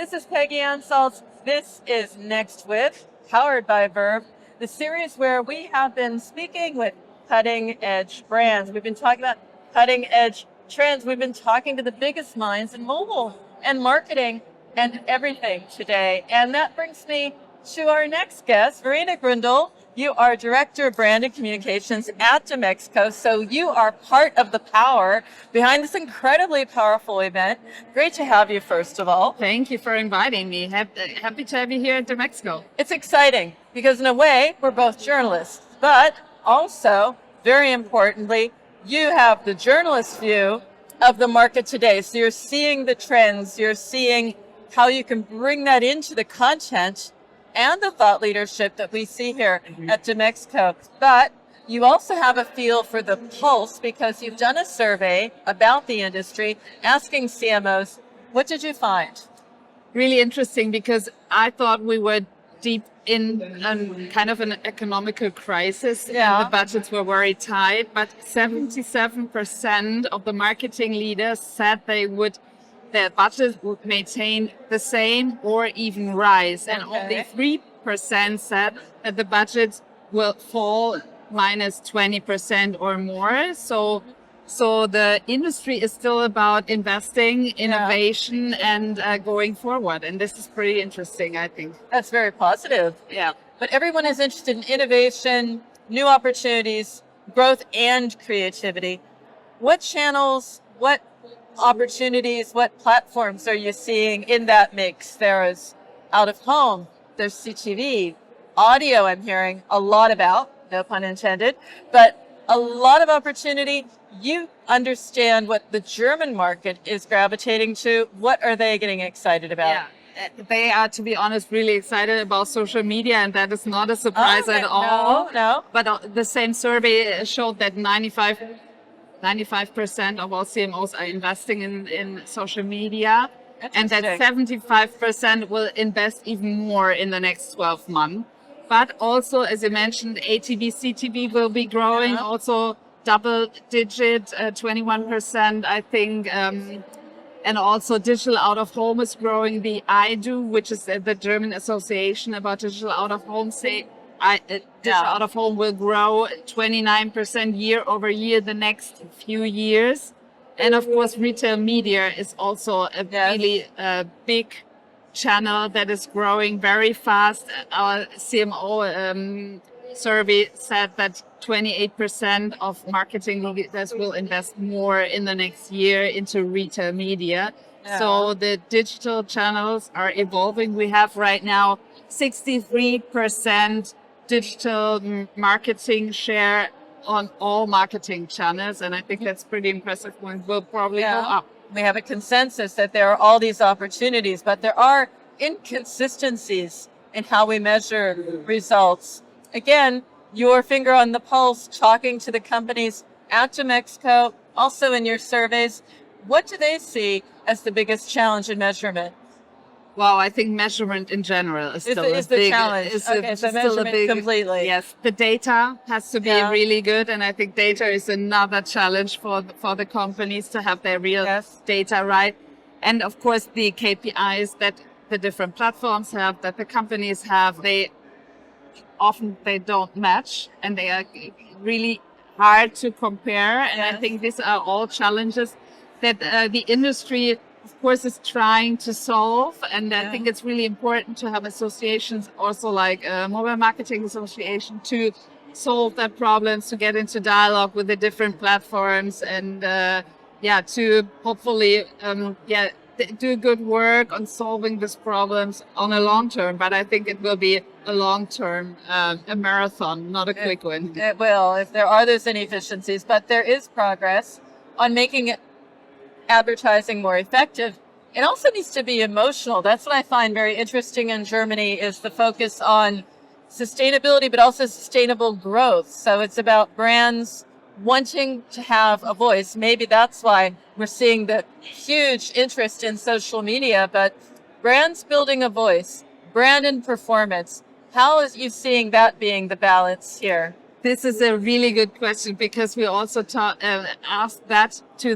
This is Peggy Ansaltz. This is Next With, powered by Verve, the series where we have been speaking with cutting-edge brands. We've been talking about cutting-edge trends. We've been talking to the biggest minds in mobile and marketing and everything today. And that brings me to our next guest, Verena Grüendel. You are Director of Brand and Communications at DMEXCO, so you are part of the power behind this incredibly powerful event. Great to have you, first of all. Thank you for inviting me. Happy to have you here at DMEXCO. It's exciting because, in a way, we're both journalists, but also, very importantly, you have the journalist view of the market today. So you're seeing the trends, you're seeing how you can bring that into the content and the thought leadership that we see here at DMEXCO. But you also have a feel for the pulse because you've done a survey about the industry, asking CMOs, what did you find? Really interesting because I thought we were deep in kind of an economical crisis. Yeah. And the budgets were very tight, but 77% of the marketing leaders said their budget would maintain the same or even rise. And only 3% said that the budget will fall minus 20% or more. So the industry is still about investing, innovation, and going forward. And this is pretty interesting, I think. That's very positive. Yeah. But everyone is interested in innovation, new opportunities, growth, and creativity. What channels, what opportunities, what platforms are you seeing in that mix? There is out of home, there's CTV, audio I'm hearing a lot about, no pun intended, but a lot of opportunity. You understand what the German market is gravitating to. What are they getting excited about? Yeah. They are, to be honest, really excited about social media, and that is not a surprise at all. No. But the same survey showed that 95% of all CMOs are investing in social media, and that 75% will invest even more in the next 12 months. But also, as you mentioned, ATV, CTV will be growing, also double digit, 21%, I think. And also digital out of home is growing. The IDO, which is the German Association about digital out of home, digital out of home will grow 29% year over year the next few years. And of course, retail media is also a really big channel that is growing very fast. Our CMO survey said that 28% of marketing leaders will invest more in the next year into retail media. Yeah. So the digital channels are evolving. We have right now 63% digital marketing share on all marketing channels. And I think that's pretty impressive and will probably go up. We have a consensus that there are all these opportunities, but there are inconsistencies in how we measure results. Again, your finger on the pulse, talking to the companies at DMEXCO, also in your surveys, what do they see as the biggest challenge in measurement? Well, I think measurement in general is still the challenge. So measurement completely. Yes, the data has to be really good, and I think data is another challenge for the companies to have their real data right. And of course, the KPIs that the different platforms have, that the companies have, they don't match, and they are really hard to compare. And I think these are all challenges that the industry, of course, is trying to solve. And I think it's really important to have associations also like Mobile Marketing Association to solve that problems, to get into dialogue with the different platforms and to hopefully do good work on solving these problems on a long term. But I think it will be a long term, a marathon, not a quick one. It will, if there are those inefficiencies. But there is progress on making it advertising more effective. It also needs to be emotional. That's what I find very interesting in Germany is the focus on sustainability, but also sustainable growth. So it's about brands wanting to have a voice. Maybe that's why we're seeing the huge interest in social media, but brands building a voice, brand and performance. How is you seeing that being the balance here? This is a really good question because we also asked that to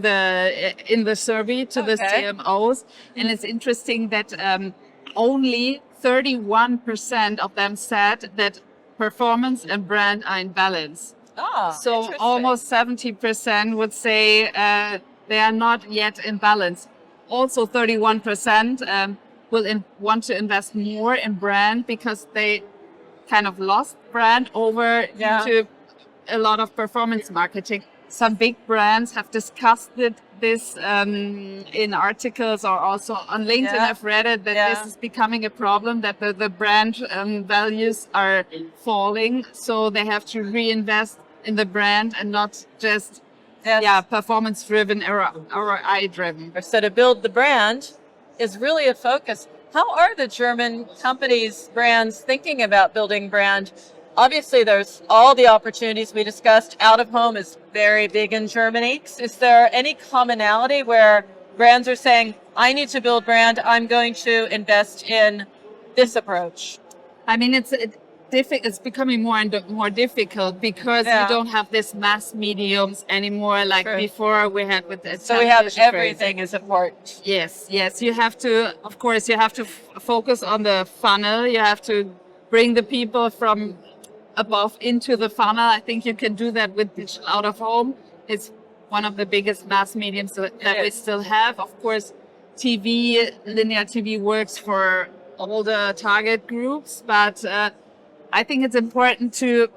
in the survey to the CMOs, and it's interesting that only 31% of them said that performance and brand are in balance. So almost 70% would say they are not yet in balance. Also 31% will want to invest more in brand because they kind of lost brand over into a lot of performance marketing. Some big brands have discussed this in articles or also on LinkedIn. I've read it that this is becoming a problem, that the brand values are falling. So they have to reinvest in the brand and not just performance driven or ROI driven. So to build the brand is really a focus. How are the German companies, brands thinking about building brand? Obviously, there's all the opportunities we discussed. Out of home is very big in Germany. Is there any commonality where brands are saying, I need to build brand, I'm going to invest in this approach? I mean, it's becoming more and more difficult because you don't have this mass mediums anymore like before we had with the So we have everything is important. Yes. You have to, of course, you have to focus on the funnel. You have to bring the people from above into the funnel. I think you can do that with digital out of home. It's one of the biggest mass mediums that we still have. Of course, linear TV works for all the target groups, but I think it's important to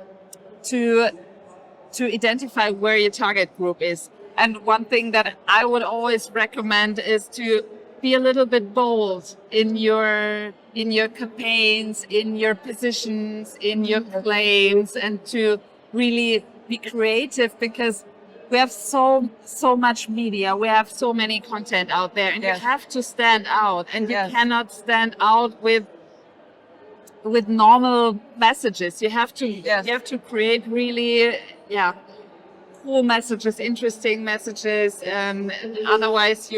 identify where your target group is. And one thing that I would always recommend is to be a little bit bold in your campaigns, in your positions, in your claims, and to really be creative because we have so much media, we have so many content out there, and you have to stand out, and you cannot stand out with normal messages. You have to create really cool messages, interesting messages. Otherwise,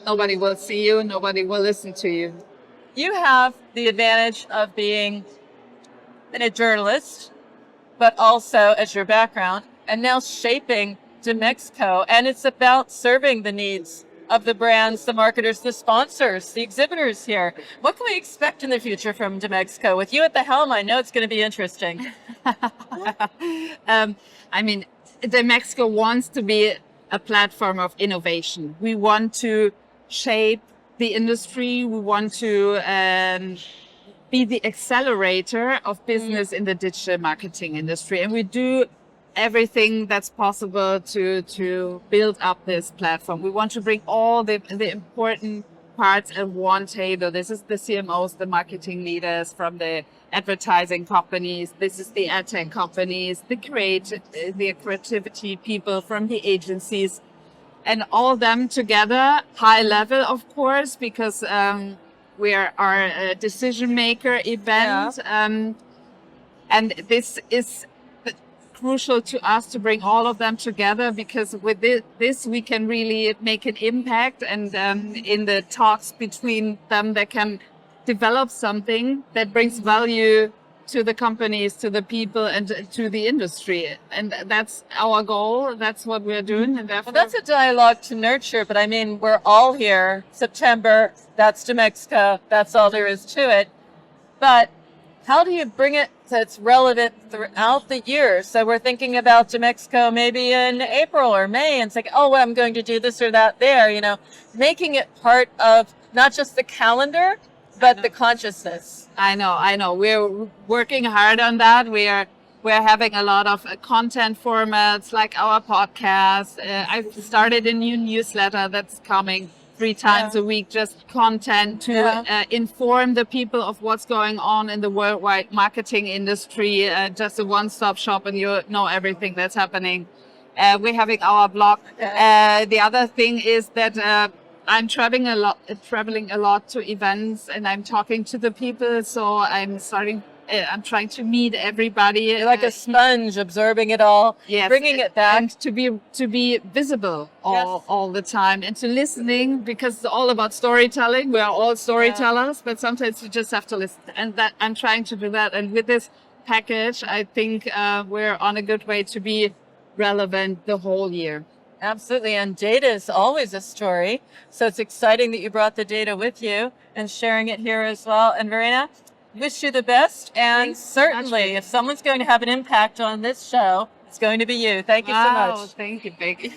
nobody will see you, nobody will listen to you. You have the advantage of being a journalist, but also as your background, and now shaping DMEXCO, and it's about serving the needs of the brands, the marketers, the sponsors, the exhibitors here. What can we expect in the future from DMEXCO? With you at the helm, I know it's going to be interesting. I mean, DMEXCO wants to be a platform of innovation. We want to shape the industry. We want to be the accelerator of business in the digital marketing industry. And we do everything that's possible to build up this platform. We want to bring all the important parts at one table. This is the CMOs, the marketing leaders from the advertising companies. This is the ad tech companies, the creativity people from the agencies, and all them together, high level, of course, because we are a decision maker event. And this is crucial to us to bring all of them together, because with this we can really make an impact, and in the talks between them they can develop something that brings value to the companies, to the people, and to the industry. And that's our goal. That's what we're doing. And therefore, well, that's a dialogue to nurture, but I mean, we're all here. September, that's DMEXCO. That's all there is to it. But how do you bring it so it's relevant throughout the year? So we're thinking about DMEXCO maybe in April or May, and it's like, oh, well, I'm going to do this or that there, making it part of not just the calendar, but the consciousness. I know. We're working hard on that. We're having a lot of content formats like our podcast. I've started a new newsletter that's coming 3 times a week, just content to inform the people of what's going on in the worldwide marketing industry, just a one-stop shop, and you know everything that's happening. We're having our blog. The other thing is that I'm traveling a lot to events, and I'm talking to the people. So I'm trying to meet everybody. You're like a sponge, absorbing it all, bringing it back, and to be visible all the time, and to listening, because it's all about storytelling. We are all storytellers, but sometimes you just have to listen, and that I'm trying to do that. And with this package, I think we're on a good way to be relevant the whole year. Absolutely. And data is always a story. So it's exciting that you brought the data with you and sharing it here as well. And Verena, wish you the best. And Thanks certainly, if someone's going to have an impact on this show, it's going to be you. Thank you so much. Thank you, Becky.